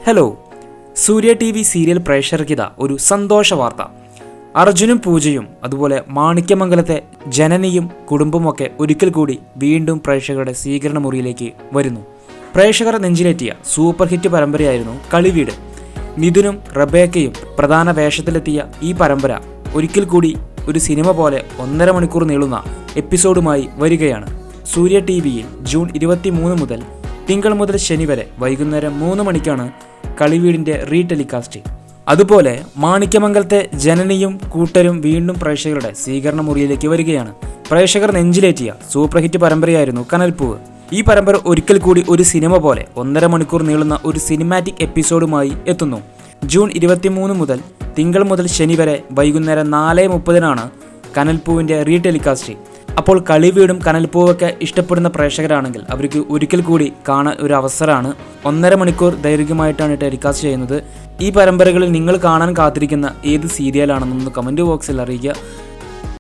Hello, സൂര്യ T V serial പ്രേക്ഷകർക്കിതാ ഒരു സന്തോഷ വാർത്ത. അർജുനും പൂജയും അതുപോലെ മാണിക്യമംഗലത്തെ ജനനിയും കുടുംബമൊക്കെ ഒരിക്കൽ കൂടി വീണ്ടും പ്രേക്ഷകരുടെ സ്വീകരണ മുറിയിലേക്ക് വരുന്നു. പ്രേക്ഷകർ നെഞ്ചിലേറ്റിയ സൂപ്പർ ഹിറ്റ് പരമ്പരയായിരുന്നു കളിവീട്. മിഥുനും റബേക്കയും പ്രധാന വേഷത്തിലെത്തിയ ഈ പരമ്പര ഒരിക്കൽ കൂടി ഒരു സിനിമ പോലെ 1.5 മണിക്കൂർ നീളുന്ന എപ്പിസോഡുമായി വരികയാണ്. സൂര്യ ടി വിയിൽ ജൂൺ 23 മുതൽ തിങ്കൾ മുതൽ ശനി വരെ വൈകുന്നേരം 3 മണിക്കാണ് കളിവീടിൻ്റെ റീടെലികാസ്റ്റ്. അതുപോലെ മാണിക്യമംഗലത്തെ ജനനിയും കൂട്ടരും വീണ്ടും പ്രേക്ഷകരുടെ സ്വീകരണ മുറിയിലേക്ക് വരികയാണ്. പ്രേക്ഷകർ നെഞ്ചിലേറ്റിയ സൂപ്പർ ഹിറ്റ് പരമ്പരയായിരുന്നു കനൽപ്പൂവ്. ഈ പരമ്പര ഒരിക്കൽ കൂടി ഒരു സിനിമ പോലെ 1.5 മണിക്കൂർ നീളുന്ന ഒരു സിനിമാറ്റിക് എപ്പിസോഡുമായി എത്തുന്നു. ജൂൺ 23 മുതൽ തിങ്കൾ മുതൽ ശനി വരെ വൈകുന്നേരം 4:30 കനൽപ്പൂവിൻ്റെ റീടെലികാസ്റ്റ്. അപ്പോൾ കളിവീടും കനൽപ്പൂവൊക്കെ ഇഷ്ടപ്പെടുന്ന പ്രേക്ഷകരാണെങ്കിൽ അവർക്ക് ഒരിക്കൽ കൂടി കാണാൻ ഒരു അവസരമാണ്. 1.5 മണിക്കൂർ ദൈർഘ്യമായിട്ടാണ് ടെലികാസ്റ്റ് ചെയ്യുന്നത്. ഈ പരമ്പരകളിൽ നിങ്ങൾ കാണാൻ കാത്തിരിക്കുന്ന ഏത് സീരിയലാണെന്നൊന്ന് കമൻറ്റ് ബോക്സിൽ അറിയിക്കുക.